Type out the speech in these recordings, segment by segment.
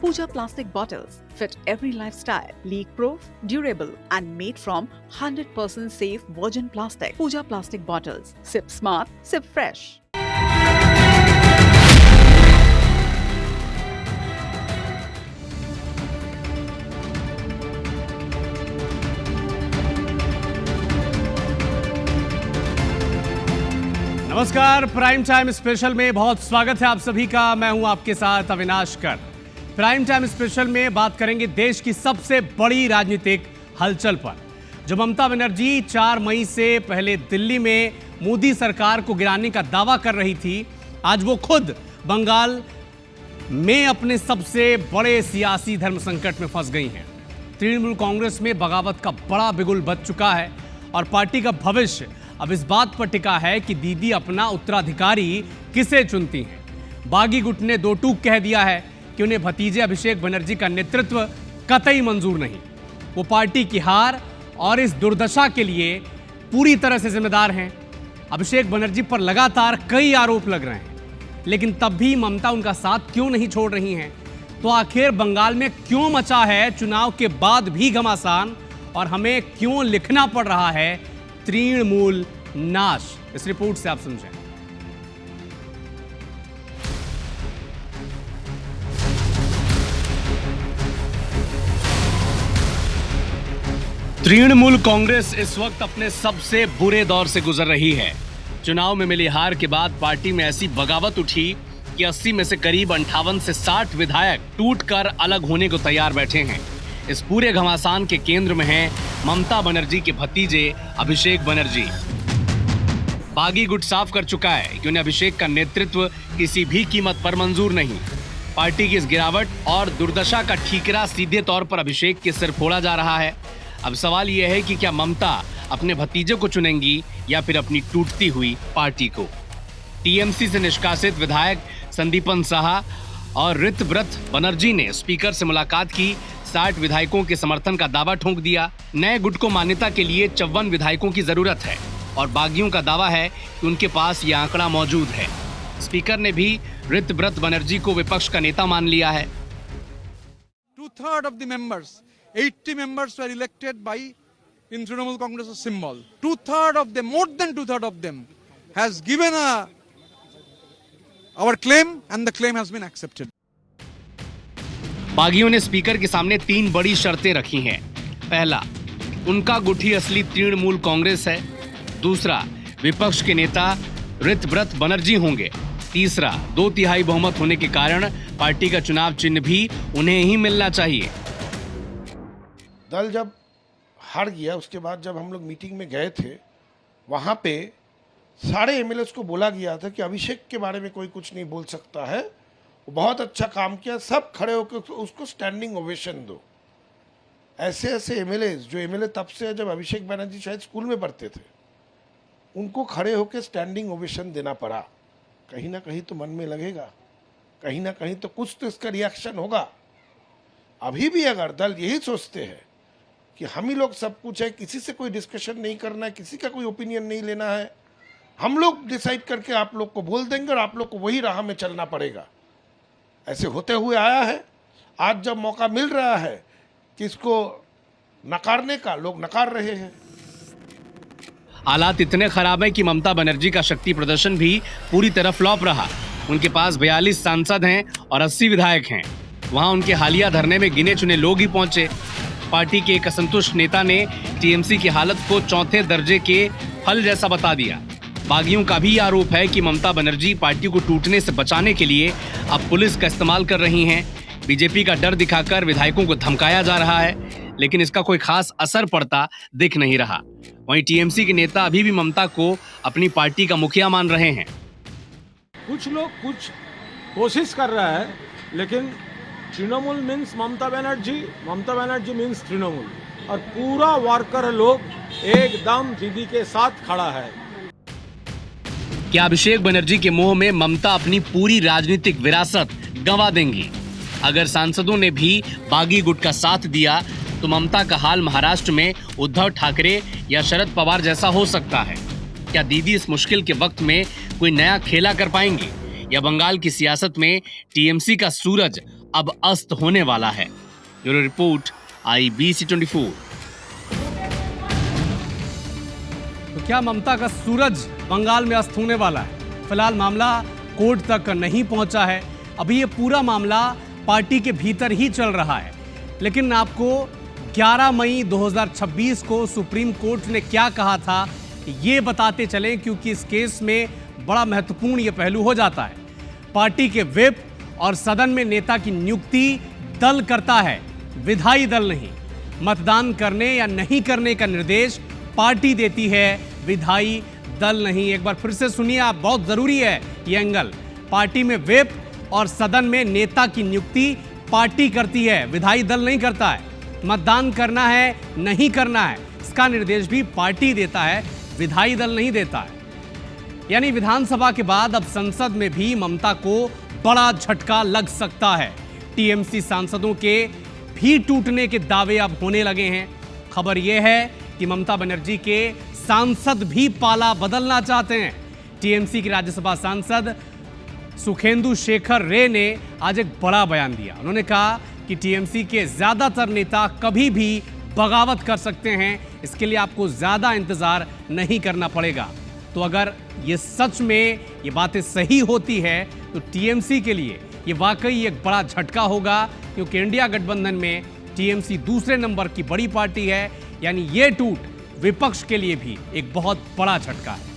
Pooja plastic bottles fit every lifestyle, leak-proof, durable and made from 100% safe virgin plastic. Pooja plastic bottles. Sip smart, sip fresh. नमस्कार, prime time special में बहुत स्वागत है आप सभी का। मैं हूं आपके साथ अविनाश कर। प्राइम टाइम स्पेशल में बात करेंगे देश की सबसे बड़ी राजनीतिक हलचल पर। जो ममता बनर्जी 4 मई से पहले दिल्ली में मोदी सरकार को गिराने का दावा कर रही थी, आज वो खुद बंगाल में अपने सबसे बड़े सियासी धर्म संकट में फंस गई हैं। तृणमूल कांग्रेस में बगावत का बड़ा बिगुल बज चुका है और पार्टी का भविष्य अब इस बात पर टिका है कि दीदी अपना उत्तराधिकारी किसे चुनती हैं। बागी गुट ने दो टूक कह दिया है कि उन्हें भतीजे अभिषेक बनर्जी का नेतृत्व कतई मंजूर नहीं। वो पार्टी की हार और इस दुर्दशा के लिए पूरी तरह से जिम्मेदार हैं। अभिषेक बनर्जी पर लगातार कई आरोप लग रहे हैं, लेकिन तब भी ममता उनका साथ क्यों नहीं छोड़ रही हैं? तो आखिर बंगाल में क्यों मचा है चुनाव के बाद भी घमासान, और हमें क्यों लिखना पड़ रहा है तृणमूल नाश? इस रिपोर्ट से आप समझें। तृणमूल कांग्रेस इस वक्त अपने सबसे बुरे दौर से गुजर रही है। चुनाव में मिली हार के बाद पार्टी में ऐसी बगावत उठी कि 80 में से करीब 58 से 60 विधायक टूटकर अलग होने को तैयार बैठे हैं। इस पूरे घमासान के केंद्र में हैं ममता बनर्जी के भतीजे अभिषेक बनर्जी। बागी गुट साफ कर चुका है कि उन्हें अभिषेक का नेतृत्व किसी भी कीमत पर मंजूर नहीं। पार्टी की इस गिरावट और दुर्दशा का ठीकरा सीधे तौर पर अभिषेक के सिर फोड़ा जा रहा है। अब सवाल यह है कि क्या ममता अपने भतीजे को चुनेंगी या फिर अपनी टूटती हुई पार्टी को? टीएमसी से निष्कासित विधायक संदीपन साहा और ऋतव्रत बनर्जी ने स्पीकर से मुलाकात की। 60 विधायकों के समर्थन का दावा ठोक दिया। नए गुट को मान्यता के लिए 54 विधायकों की जरूरत है और बागियों का दावा है कि उनके पास यह आंकड़ा मौजूद है। स्पीकर ने भी ऋतव्रत बनर्जी को विपक्ष का नेता मान लिया है। 2/3 of the members, 80 members were elected by in Trinamool Congress symbol. 2/3 of them, more than 2/3 of them, has given our claim and the claim has been accepted. बागियों ने स्पीकर के सामने 3 बड़ी शर्तें रखी हैं। पहला, उनका गुट ही असली तृणमूल कांग्रेस है। दूसरा, विपक्ष के नेता ऋतव्रत बनर्जी होंगे। तीसरा, 2/3 बहुमत होने के कारण पार्टी का चुनाव चिन्ह भी उन्हें ही मिलना चाहिए। दल जब हार गया, उसके बाद जब हम लोग मीटिंग में गए थे, वहां पे सारे एमएलएस को बोला गया था कि अभिषेक के बारे में कोई कुछ नहीं बोल सकता है, वो बहुत अच्छा काम किया, सब खड़े होकर उसको स्टैंडिंग ओवेशन दो। ऐसे ऐसे एमएलए जो एमएलए तब से जब अभिषेक बनर्जी शायद स्कूल में पढ़ते थे, उनको खड़े होकर स्टैंडिंग ओवेशन देना पड़ा। कहीं ना कहीं तो मन में लगेगा, कहीं ना कहीं तो कुछ तो इसका रिएक्शन होगा। अभी भी अगर दल यही सोचते हैं कि हम ही लोग सब कुछ है, किसी से कोई डिस्कशन नहीं करना है, किसी का कोई ओपिनियन नहीं लेना है, हम लोग डिसाइड करके आप लोग को बोल देंगे और आप लोग को वही राह में चलना पड़ेगा, ऐसे होते हुए आया है। आज जब मौका मिल रहा है कि इसको नकारने का, लोग नकार रहे हैं। हालात इतने खराब हैं कि ममता बनर्जी का शक्ति प्रदर्शन भी पूरी तरह फ्लॉप रहा। उनके पास 42 सांसद हैं और 80 विधायक हैं। वहां उनके हालिया धरने में गिने चुने लोग ही पहुंचे। पार्टी के एक असंतुष्ट नेता ने टीएमसी की हालत को 4थे दर्जे के फल जैसा बता दिया। बागियों का भी आरोप है कि ममता बनर्जी पार्टी को टूटने से बचाने के लिए अब पुलिस का इस्तेमाल कर रही हैं। बीजेपी का डर दिखाकर विधायकों को धमकाया जा रहा है, लेकिन इसका कोई खास असर पड़ता दिख नहीं रहा। वहीं टीएमसी के नेता अभी भी ममता को अपनी पार्टी का मुखिया मान रहे हैं। कुछ लोग कुछ कोशिश कर रहा है, लेकिन तृणमूल मीन्स ममता बनर्जी मीन्स तृणमूल, और पूरा वर्कर लोग एकदम दीदी के साथ खड़ा है। क्या अभिषेक बनर्जी के मोह में ममता अपनी पूरी राजनीतिक विरासत गंवा देंगी? अगर सांसदों ने भी बागी गुट का साथ दिया तो ममता का हाल महाराष्ट्र में उद्धव ठाकरे या शरद पवार जैसा हो सकता है। क्या दीदी इस मुश्किल के वक्त में कोई नया खेला कर पाएंगी, या बंगाल की सियासत में टीएमसी का सूरज अब अस्त होने वाला है। Bureau report, IBC24। तो क्या ममता का सूरज बंगाल में अस्त होने वाला है? फिलहाल मामला कोर्ट तक नहीं पहुंचा है। अभी ये पूरा मामला पार्टी के भीतर ही चल रहा है। लेकिन आपको 11 मई 2026 को सुप्रीम कोर्ट ने क्या कहा था ये बताते चलें, क्योंकि इस केस में बड़ा महत्वपूर्ण ये पहलू हो जाता है। पार्टी के व्हिप और सदन में नेता की नियुक्ति दल करता है, विधायी दल नहीं। मतदान करने या नहीं करने का निर्देश पार्टी देती है, विधायी दल नहीं। एक बार फिर से सुनिए आप, बहुत जरूरी है ये एंगल। पार्टी में व्हिप और सदन में नेता की नियुक्ति पार्टी करती है, विधायी दल नहीं करता है। मतदान करना है नहीं करना है इसका निर्देश भी पार्टी देता है, विधायी दल नहीं देता है। यानी विधानसभा के बाद अब संसद में भी ममता को बड़ा झटका लग सकता है। टीएमसी सांसदों के भी टूटने के दावे अब होने लगे हैं। खबर यह है कि ममता बनर्जी के सांसद भी पाला बदलना चाहते हैं। टीएमसी के राज्यसभा सांसद सुखेंदु शेखर रे ने आज एक बड़ा बयान दिया। उन्होंने कहा कि टीएमसी के ज्यादातर नेता कभी भी बगावत कर सकते हैं, इसके लिए आपको ज्यादा इंतजार नहीं करना पड़ेगा। तो अगर ये सच में ये बातें सही होती है तो टीएमसी के लिए ये वाकई एक बड़ा झटका होगा, क्योंकि इंडिया गठबंधन में टीएमसी दूसरे नंबर की बड़ी पार्टी है। यानी ये टूट विपक्ष के लिए भी एक बहुत बड़ा झटका है।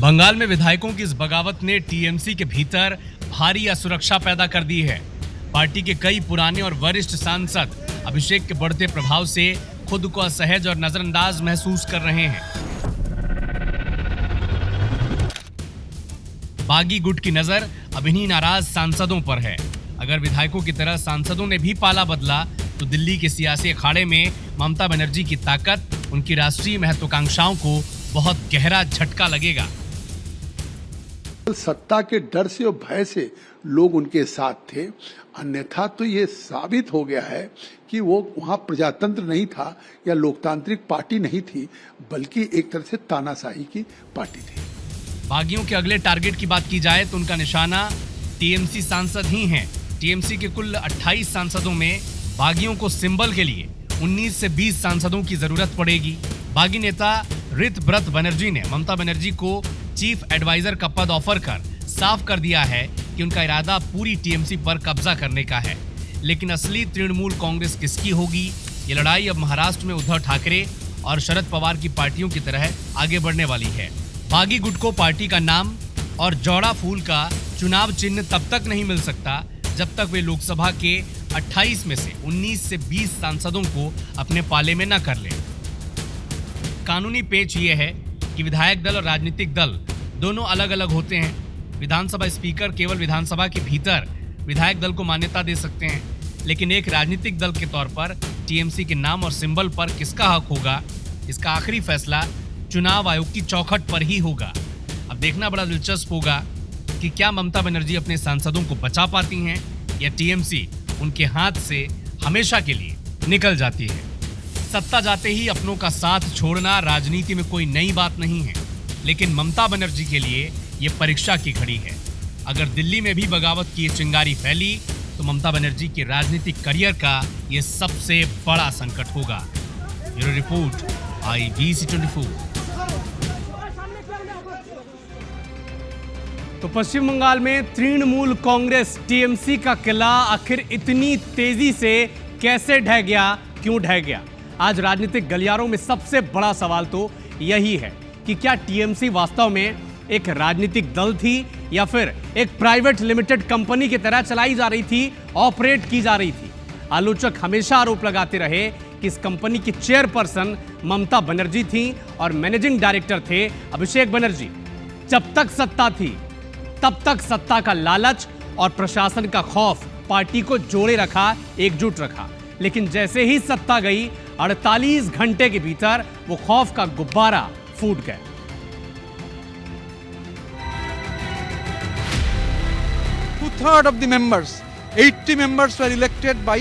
बंगाल में विधायकों की इस बगावत ने टीएमसी के भीतर भारी असुरक्षा पैदा कर दी है। पार्टी के कई पुराने और वरिष्ठ सांसद अभिषेक के बढ़ते प्रभाव से खुद को असहज और नजरअंदाज महसूस कर रहे हैं। बागी गुट की नजर अब इन्हीं नाराज सांसदों पर है। अगर विधायकों की तरह सांसदों ने भी पाला बदला तो दिल्ली के सियासी अखाड़े में ममता बनर्जी की ताकत, उनकी राष्ट्रीय महत्वाकांक्षाओं को बहुत गहरा झटका लगेगा। सत्ता के डर से और भय से लोग उनके साथ थे, अन्यथा तो ये साबित हो गया है कि वो वहां प्रजातंत्र नहीं था या लोकतांत्रिक पार्टी नहीं थी, बल्कि एक तरह से तानाशाही की पार्टी थी। बागियों के अगले टारगेट की बात की जाए तो उनका निशाना टीएमसी सांसद ही हैं। टीएमसी के कुल 28 सांसदों में बागियों को सिंबल के लिए 19 से 20 सांसदों की जरूरत पड़ेगी। बागी नेता ऋतब्रत बनर्जी ने ममता बनर्जी को चीफ एडवाइजर का पद ऑफर कर साफ कर दिया है कि उनका इरादा पूरी टीएमसी पर कब्जा करने का है। लेकिन असली तृणमूल कांग्रेस किसकी होगी, ये लड़ाई अब महाराष्ट्र में उद्धव ठाकरे और शरद पवार की पार्टियों की तरह आगे बढ़ने वाली है। बागी गुट को पार्टी का नाम और जौड़ा फूल का चुनाव चिन्ह तब तक नहीं मिल सकता जब तक वे लोकसभा के 28 में से 19 से 20 सांसदों को अपने पाले में न कर ले। कानूनी पेच ये है कि विधायक दल और राजनीतिक दल दोनों अलग अलग होते हैं। विधानसभा स्पीकर केवल विधानसभा के भीतर विधायक दल को मान्यता दे सकते हैं, लेकिन एक राजनीतिक दल के तौर पर टीएमसी के नाम और सिंबल पर किसका हक होगा, इसका आखिरी फैसला चुनाव आयोग की चौखट पर ही होगा। अब देखना बड़ा दिलचस्प होगा कि क्या ममता बनर्जी अपने सांसदों को बचा पाती हैं या टीएमसी उनके हाथ से हमेशा के लिए निकल जाती है। सत्ता जाते ही अपनों का साथ छोड़ना राजनीति में कोई नई बात नहीं है, लेकिन ममता बनर्जी के लिए ये परीक्षा की घड़ी है। अगर दिल्ली में भी बगावत की ये चिंगारी फैली तो ममता बनर्जी के राजनीतिक करियर का ये सबसे बड़ा संकट होगा। Bureau report, IBC24। तो पश्चिम बंगाल में तृणमूल कांग्रेस टीएमसी का किला आखिर इतनी तेजी से कैसे ढह गया, क्यों ढह गया? आज राजनीतिक गलियारों में सबसे बड़ा सवाल तो यही है कि क्या टीएमसी वास्तव में एक राजनीतिक दल थी या फिर एक प्राइवेट लिमिटेड कंपनी की तरह चलाई जा रही थी, ऑपरेट की जा रही थी। आलोचक हमेशा आरोप लगाते रहे कि इस कंपनी की चेयरपर्सन ममता बनर्जी थी और मैनेजिंग डायरेक्टर थे अभिषेक बनर्जी। जब तक सत्ता थी तब तक सत्ता का लालच और प्रशासन का खौफ पार्टी को जोड़े रखा, एकजुट रखा। लेकिन जैसे ही सत्ता गई 48 घंटे के भीतर वो खौफ का गुब्बारा फूट गया। Two-thirds of the members, 80 members were elected by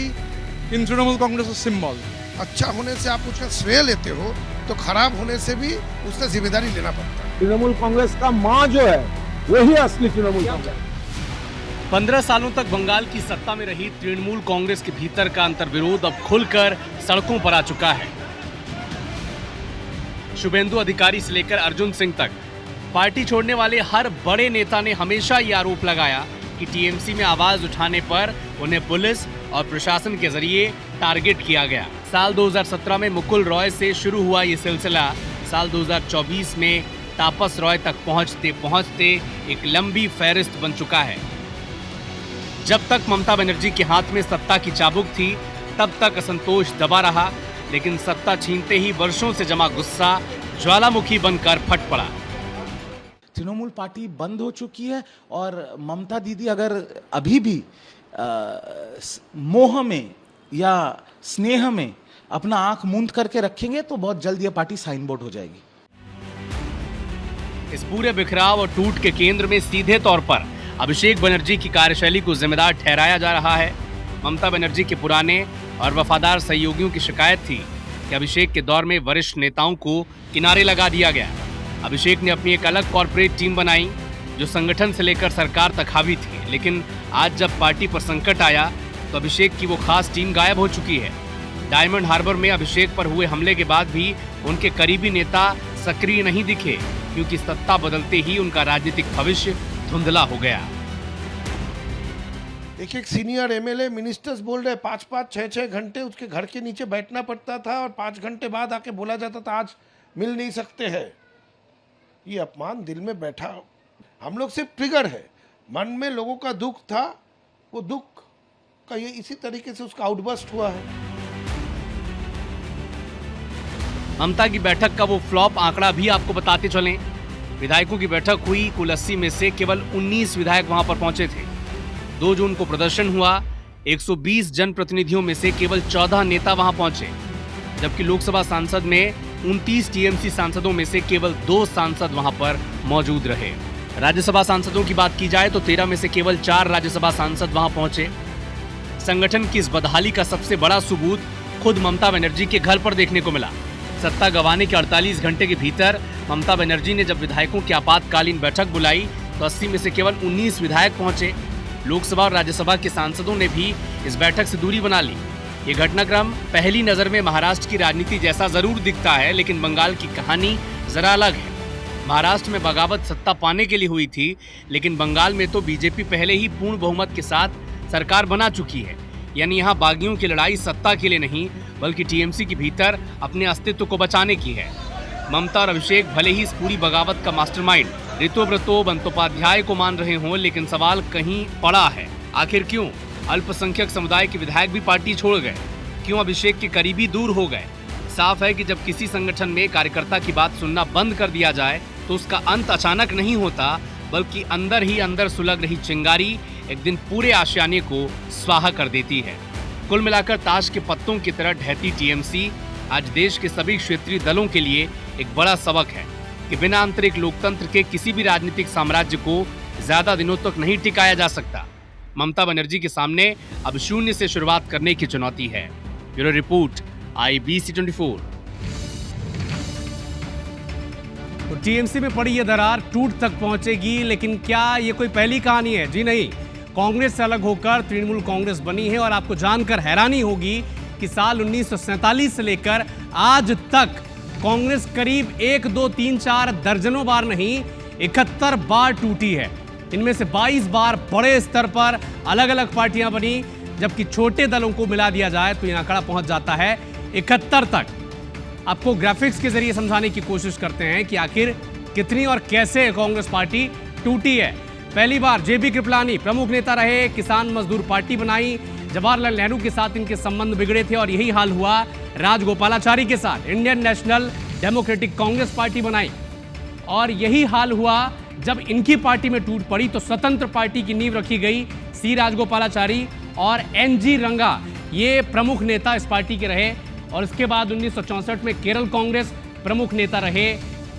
in Trinamool Congress symbol. अच्छा होने से आप उसका श्रेय लेते हो तो खराब होने से भी उसका जिम्मेदारी लेना पड़ता है। तृणमूल कांग्रेस का माँ जो है वही असली तृणमूल कांग्रेस। 15 सालों तक बंगाल की सत्ता में रही तृणमूल कांग्रेस के भीतर का अंतर्विरोध अब खुलकर सड़कों पर आ चुका है। शुभेंदु अधिकारी से लेकर अर्जुन सिंह तक पार्टी छोड़ने वाले हर बड़े नेता ने हमेशा ये आरोप लगाया कि टीएमसी में आवाज उठाने पर उन्हें पुलिस और प्रशासन के जरिए टारगेट किया गया। साल 2017 में मुकुल रॉय से शुरू हुआ ये सिलसिला साल 2024 में तापस रॉय तक पहुंचते पहुंचते एक लंबी फहरिस्त बन चुका है। जब तक ममता बनर्जी के हाथ में सत्ता की चाबुक थी तब तक असंतोष दबा रहा, लेकिन सत्ता छीनते ही वर्षों से जमा गुस्सा ज्वालामुखी बनकर फट पड़ा। तृणमूल पार्टी बंद हो चुकी है और ममता दीदी अगर अभी भी मोह में या स्नेह में अपना आंख मूंद करके रखेंगे तो बहुत जल्द ये पार्टी साइन बोर्ड हो जाएगी। इस पूरे बिखराव और टूट के केंद्र में सीधे तौर पर अभिषेक बनर्जी की कार्यशैली को जिम्मेदार ठहराया जा रहा है। ममता बनर्जी के पुराने और वफादार सहयोगियों की शिकायत थी कि अभिषेक के दौर में वरिष्ठ नेताओं को किनारे लगा दिया गया। अभिषेक ने अपनी एक अलग कॉर्पोरेट टीम बनाई जो संगठन से लेकर सरकार तक हावी थी, लेकिन आज जब पार्टी पर संकट आया तो अभिषेक की वो खास टीम गायब हो चुकी है। डायमंड हार्बर में अभिषेक पर हुए हमले के बाद भी उनके करीबी नेता सक्रिय नहीं दिखे, क्योंकि सत्ता बदलते ही उनका राजनीतिक भविष्य धुंधला हो गया। एक सीनियर एमएलए मिनिस्टर्स बोल रहे 5-5, 6-6 घंटे उसके घर के नीचे बैठना पड़ता था और 5 घंटे बाद आके बोला जाता था आज मिल नहीं सकते हैं। ये अपमान दिल में बैठा, हम लोग सिर्फ ट्रिगर है। मन में लोगों का दुख था, वो दुख का ये इसी तरीके से उसका आउटबर्स्ट हुआ है। ममता की बैठक का वो फ्लॉप आंकड़ा भी आपको बताते चलें। विधायकों की बैठक हुई, कुल 80 में से केवल 19 विधायक वहां पर पहुंचे थे। 2 जून को प्रदर्शन हुआ, 120 जनप्रतिनिधियों में से केवल 14 नेता वहां पहुंचे, जबकि लोकसभा सांसद में 29 टीएमसी सांसदों में से केवल 2 सांसद वहां पर मौजूद रहे। राज्यसभा सांसदों की बात की जाए तो 13 में से केवल 4 राज्यसभा सांसद वहां पहुंचे। संगठन की इस बदहाली का सबसे बड़ा सबूत खुद ममता बनर्जी के घर पर देखने को मिला। सत्ता गंवाने के 48 घंटे के भीतर ममता बनर्जी ने जब विधायकों की आपातकालीन बैठक बुलाई तो 80 में से केवल 19 विधायक पहुंचे। लोकसभा और राज्यसभा के सांसदों ने भी इस बैठक से दूरी बना ली। ये घटनाक्रम पहली नजर में महाराष्ट्र की राजनीति जैसा जरूर दिखता है, लेकिन बंगाल की कहानी जरा अलग है। महाराष्ट्र में बगावत सत्ता पाने के लिए हुई थी, लेकिन बंगाल में तो बीजेपी पहले ही पूर्ण बहुमत के साथ सरकार बना चुकी है। यानी यहाँ बागियों की लड़ाई सत्ता के लिए नहीं, बल्कि टीएमसी के भीतर अपने अस्तित्व को बचाने की है। ममता और अभिषेक भले ही इस पूरी बगावत का मास्टरमाइंड ऋतुव्रतो बंदोपाध्याय को मान रहे हों, लेकिन सवाल कहीं पड़ा है। आखिर क्यों अल्पसंख्यक समुदाय के विधायक भी पार्टी छोड़ गए? क्यों अभिषेक के करीबी दूर हो गए? साफ है कि जब किसी संगठन में कार्यकर्ता की बात सुनना बंद कर दिया जाए तो उसका अंत अचानक नहीं होता, बल्कि अंदर ही अंदर सुलग रही चिंगारी एक दिन पूरे आशियाने को स्वाहा कर देती है। कुल मिलाकर ताश के पत्तों की तरह ढहती टीएमसी आज देश के सभी क्षेत्रीय दलों के लिए एक बड़ा सबक है कि बिना आंतरिक लोकतंत्र के किसी भी राजनीतिक साम्राज्य को ज्यादा दिनों तक नहीं टिकाया जा सकता। ममता बनर्जी के सामने अब शून्य से शुरुआत करने की चुनौती है। Bureau report, IBC24। तो टीएमसी में पड़ी ये दरार टूट तक पहुंचेगी, लेकिन क्या ये कोई पहली कहानी है? जी नहीं, कांग्रेस से अलग होकर तृणमूल कांग्रेस बनी है और आपको जानकर हैरानी होगी कि साल 1947 से लेकर आज तक कांग्रेस करीब 1, 2, 3, 4 दर्जनों बार नहीं 71 बार टूटी है। इनमें से 22 बार बड़े स्तर पर अलग अलग पार्टियां बनी, जबकि छोटे दलों को मिला दिया जाए तो यह आंकड़ा पहुंच जाता है 71 तक। आपको ग्राफिक्स के जरिए समझाने की कोशिश करते हैं कि आखिर कितनी और कैसे कांग्रेस पार्टी टूटी है। पहली बार जेबी कृपलानी प्रमुख नेता रहे, किसान मजदूर पार्टी बनाई, जवाहरलाल नेहरू के साथ इनके संबंध बिगड़े थे और यही हाल हुआ राजगोपालाचारी के साथ। Indian national democratic Congress party बनाई और यही हाल हुआ जब इनकी पार्टी में टूट पड़ी तो स्वतंत्र पार्टी की नींव रखी गई। सी राजगोपालाचारी और NG रंगा ये प्रमुख नेता इस पार्टी के रहे और इसके बाद 1964 में केरल कांग्रेस प्रमुख नेता रहे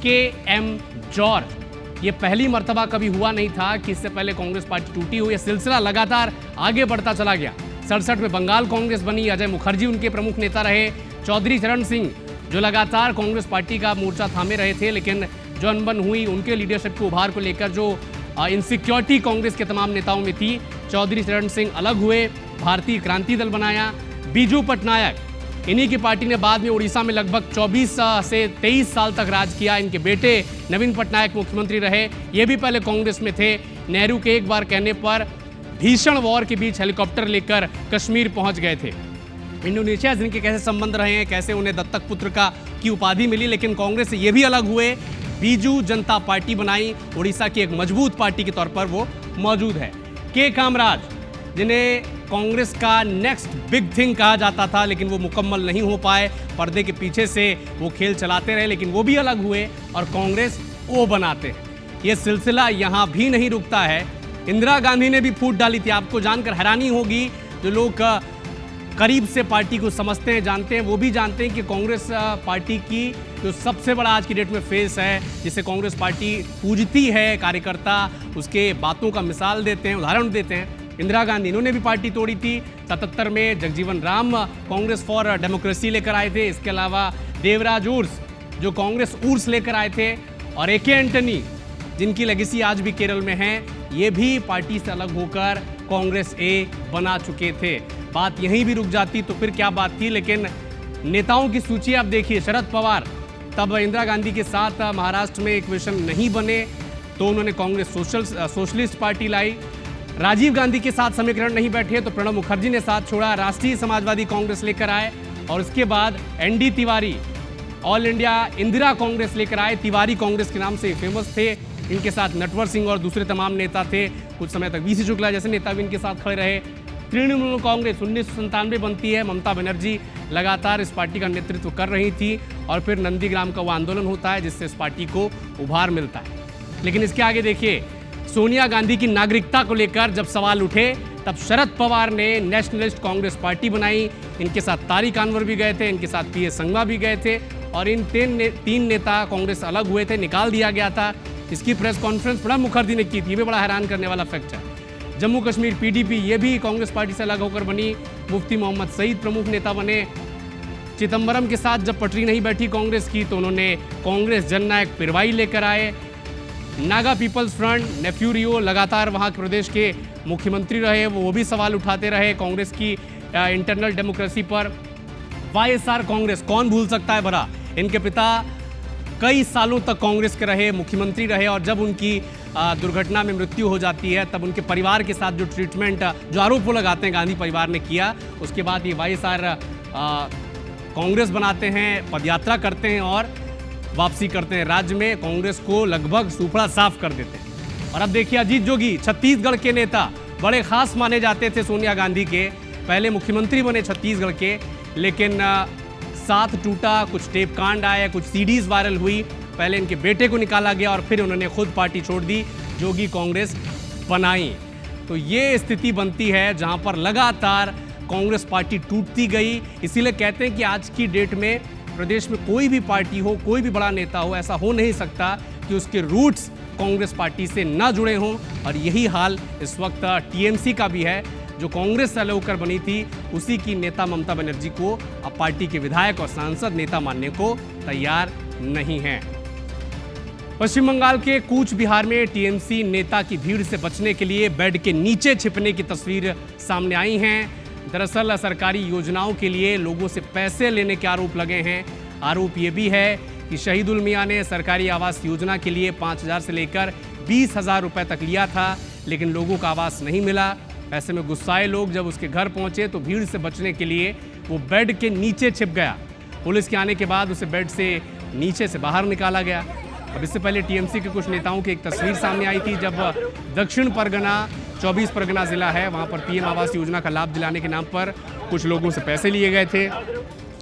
KM जॉर्ज। ये पहली मर्तबा कभी हुआ नहीं था कि इससे पहले कांग्रेस पार्टी टूटी हो। यह सिलसिला लगातार आगे बढ़ता चला गया। 67 में बंगाल कांग्रेस बनी, अजय मुखर्जी उनके प्रमुख नेता रहे। चौधरी चरण सिंह जो लगातार कांग्रेस पार्टी का मोर्चा थामे रहे थे, लेकिन जो अनबन हुई उनके लीडरशिप के उभार को लेकर जो इनसिक्योरिटी कांग्रेस के तमाम नेताओं में थी, चौधरी चरण सिंह अलग हुए, भारतीय क्रांति दल बनाया। बीजू पटनायक, इन्हीं की पार्टी ने बाद में उड़ीसा में लगभग 24 से 23 साल तक राज किया। इनके बेटे नवीन पटनायक मुख्यमंत्री रहे, ये भी पहले कांग्रेस में थे। नेहरू के एक बार कहने पर भीषण वॉर के बीच हेलीकॉप्टर लेकर कश्मीर पहुंच गए थे। इंडोनेशिया से इनके कैसे संबंध रहे हैं, कैसे उन्हें दत्तक पुत्र की उपाधि मिली, लेकिन कांग्रेस से ये भी अलग हुए, बीजू जनता पार्टी बनाई। उड़ीसा की एक मजबूत पार्टी के तौर पर वो मौजूद है। के कामराज, जिन्हें कांग्रेस का नेक्स्ट बिग थिंग कहा जाता था, लेकिन वो मुकम्मल नहीं हो पाए, पर्दे के पीछे से वो खेल चलाते रहे, लेकिन वो भी अलग हुए और कांग्रेस वो बनाते हैं। ये सिलसिला यहाँ भी नहीं रुकता है। इंदिरा गांधी ने भी फूट डाली थी। आपको जानकर हैरानी होगी, जो लोग करीब से पार्टी को समझते हैं, जानते हैं, वो भी जानते हैं कि कांग्रेस पार्टी की जो सबसे बड़ा आज की डेट में फेस है, जिसे कांग्रेस पार्टी पूजती है, कार्यकर्ता उसके बातों का मिसाल देते हैं, उदाहरण देते हैं। इंदिरा गांधी, इन्होंने भी पार्टी तोड़ी थी। 77 में जगजीवन राम कांग्रेस फॉर डेमोक्रेसी लेकर आए थे। इसके अलावा देवराज उर्स, जो कांग्रेस उर्स लेकर आए थे, और ए.के. एंटनी, जिनकी लेगेसी आज भी केरल में है, ये भी पार्टी से अलग होकर कांग्रेस ए बना चुके थे। बात यहीं भी रुक जाती तो फिर क्या बात थी। लेकिन नेताओं की सूची आप देखिए। शरद पवार तब इंदिरा गांधी के साथ महाराष्ट्र में इक्वेशन नहीं बने तो उन्होंने कांग्रेस सोशलिस्ट पार्टी लाई। राजीव गांधी के साथ समीकरण नहीं बैठे तो प्रणब मुखर्जी ने साथ छोड़ा, राष्ट्रीय समाजवादी कांग्रेस लेकर आए। और उसके बाद ND Tiwari all India Indira Congress लेकर आए। तिवारी कांग्रेस के नाम से फेमस थे। इनके साथ नटवर सिंह और दूसरे तमाम नेता थे। कुछ समय तक वीसी शुक्ला जैसे नेता भी इनके साथ खड़े रहे। तृणमूल कांग्रेस 1997 बनती है। ममता बनर्जी लगातार इस पार्टी का नेतृत्व कर रही थी और फिर नंदीग्राम का वो आंदोलन होता है जिससे इस पार्टी को उभार मिलता है। लेकिन इसके आगे देखिए, सोनिया गांधी की नागरिकता को लेकर जब सवाल उठे तब शरद पवार ने नेशनलिस्ट कांग्रेस पार्टी बनाई। इनके साथ तारिक अनवर भी गए थे, इनके साथ पीएस संगमा भी गए थे और इन तीन नेता कांग्रेस अलग हुए थे, निकाल दिया गया था। इसकी प्रेस कॉन्फ्रेंस प्रणब मुखर्जी ने की थी। ये भी बड़ा हैरान करने वाला फैक्ट है। जम्मू कश्मीर पीडीपी, ये भी कांग्रेस पार्टी से अलग होकर बनी। मुफ्ती मोहम्मद सईद प्रमुख नेता बने। चिदम्बरम के साथ जब पटरी नहीं बैठी कांग्रेस की तो उन्होंने कांग्रेस जननायक पिरवाई लेकर आए। नागा पीपल्स फ्रंट, नेफ्यू रियो लगातार वहाँ के प्रदेश के मुख्यमंत्री रहे, वो भी सवाल उठाते रहे कांग्रेस की इंटरनल डेमोक्रेसी पर। वाईएसआर कांग्रेस, कौन भूल सकता है भला। इनके पिता कई सालों तक कांग्रेस के रहे, मुख्यमंत्री रहे और जब उनकी दुर्घटना में मृत्यु हो जाती है तब उनके परिवार के साथ जो ट्रीटमेंट, जो आरोप वो लगाते हैं गांधी परिवार ने किया, उसके बाद ये वाईएसआर कांग्रेस बनाते हैं, पदयात्रा करते हैं और वापसी करते हैं। राज्य में कांग्रेस को लगभग सूपड़ा साफ कर देते हैं। और अब देखिए अजीत जोगी, छत्तीसगढ़ के नेता, बड़े खास माने जाते थे सोनिया गांधी के, पहले मुख्यमंत्री बने छत्तीसगढ़ के, लेकिन साथ टूटा, कुछ टेप कांड आए, कुछ सीडीज वायरल हुई, पहले इनके बेटे को निकाला गया और फिर उन्होंने खुद पार्टी छोड़ दी, जोगी कांग्रेस बनाई। तो ये स्थिति बनती है जहां पर लगातार कांग्रेस पार्टी टूटती गई। इसीलिए कहते हैं कि आज की डेट में प्रदेश में कोई भी पार्टी हो, कोई भी बड़ा नेता हो, ऐसा हो नहीं सकता कि उसके रूट्स कांग्रेस पार्टी से ना जुड़े हों। और यही हाल इस वक्त टीएमसी का भी है, जो कांग्रेस से अलग होकर बनी थी, उसी की नेता ममता बनर्जी को अब पार्टी के विधायक और सांसद नेता मानने को तैयार नहीं है। पश्चिम बंगाल के कूच बिहार में टीएमसी नेता की भीड़ से बचने के लिए बेड के नीचे छिपने की तस्वीर सामने आई हैं। दरअसल सरकारी योजनाओं के लिए लोगों से पैसे लेने के आरोप लगे हैं। आरोप ये भी है कि शहीदुल मियां ने सरकारी आवास योजना के लिए 5,000 से लेकर 20,000 रुपए तक लिया था, लेकिन लोगों का आवास नहीं मिला। ऐसे में गुस्साए लोग जब उसके घर पहुंचे तो भीड़ से बचने के लिए वो बेड के नीचे छिप गया। पुलिस के आने के बाद उसे बेड से नीचे से बाहर निकाला गया। अब इससे पहले टीएमसी के कुछ नेताओं की एक तस्वीर सामने आई थी जब दक्षिण परगना 24 परगना जिला है, वहां पर पीएम आवास योजना का लाभ दिलाने के नाम पर कुछ लोगों से पैसे लिए गए थे।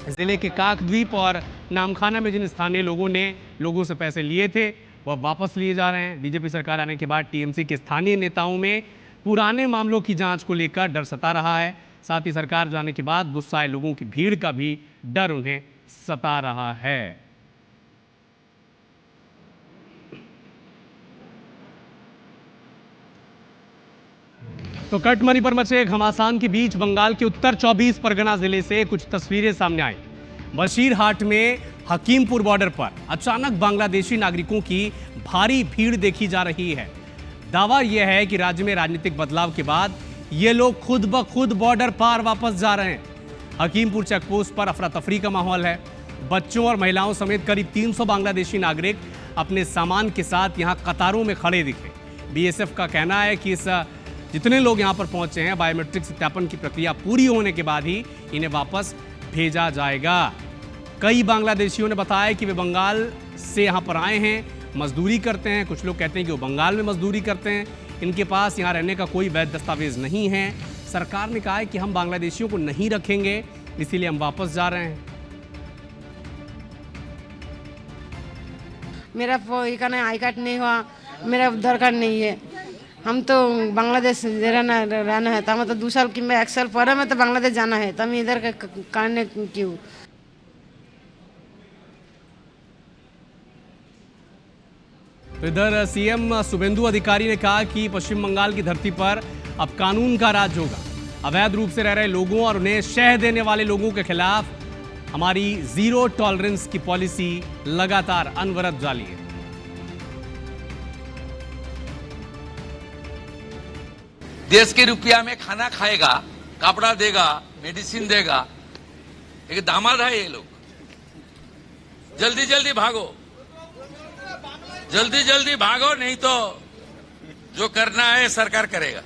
जिले के काकद्वीप और नामखाना में जिन स्थानीय लोगों ने लोगों से पैसे लिए थे वह वापस लिए जा रहे हैं। बीजेपी सरकार आने के बाद टीएमसी के स्थानीय नेताओं में पुराने मामलों की जांच को लेकर डर सता रहा है। साथ ही सरकार जाने के बाद गुस्साए लोगों की भीड़ का भी डर उन्हें सता रहा है। तो कटमरी पर मचे घमासान के बीच बंगाल के उत्तर 24 परगना जिले से कुछ तस्वीरें सामने आई। बशीरहाट में हकीमपुर बॉर्डर पर अचानक बांग्लादेशी नागरिकों की भारी भीड़ देखी जा रही है। दावा यह है कि राज्य में राजनीतिक बदलाव के बाद ये लोग खुद ब खुद बॉर्डर पार वापस जा रहे हैं। हकीमपुर चेकपोस्ट पर अफरा तफरी का माहौल है। बच्चों और महिलाओं समेत करीब 300 बांग्लादेशी नागरिक अपने सामान के साथ यहां कतारों में खड़े दिखे। बीएसएफ का कहना है कि जितने लोग यहां पर पहुंचे हैं, बायोमेट्रिक सत्यापन की प्रक्रिया पूरी होने के बाद ही इन्हें वापस भेजा जाएगा। कई बांग्लादेशियों ने बताया कि वे बंगाल से यहां पर आए हैं, मजदूरी करते हैं। कुछ लोग कहते हैं कि वो बंगाल में मजदूरी करते हैं, इनके पास यहां रहने का कोई वैध दस्तावेज नहीं है। सरकार ने कहा है कि हम बांग्लादेशियों को नहीं रखेंगे, इसीलिए हम वापस जा रहे हैं। मेरा एखाने आई कार्ड नहीं हुआ, मेरा आधार कार्ड नहीं है। हम तो बांग्लादेश रहना है, तो हमें तो 2 साल कि 1 साल पर में तो बांग्लादेश जाना है, तो हम इधर का करने क्यों? तो इधर सीएम शुभेंदु अधिकारी ने कहा कि पश्चिम बंगाल की धरती पर अब कानून का राज होगा। अवैध रूप से रह रहे लोगों और उन्हें शह देने वाले लोगों के खिलाफ हमारी जीरो टॉलरेंस की पॉलिसी लगातार अनवरत जारी है। देश के रुपया में खाना खाएगा, कपड़ा देगा, मेडिसिन देगा, एक दामाद है ये लोग। जल्दी जल्दी भागो, जल्दी जल्दी भागो, नहीं तो जो करना है सरकार करेगा।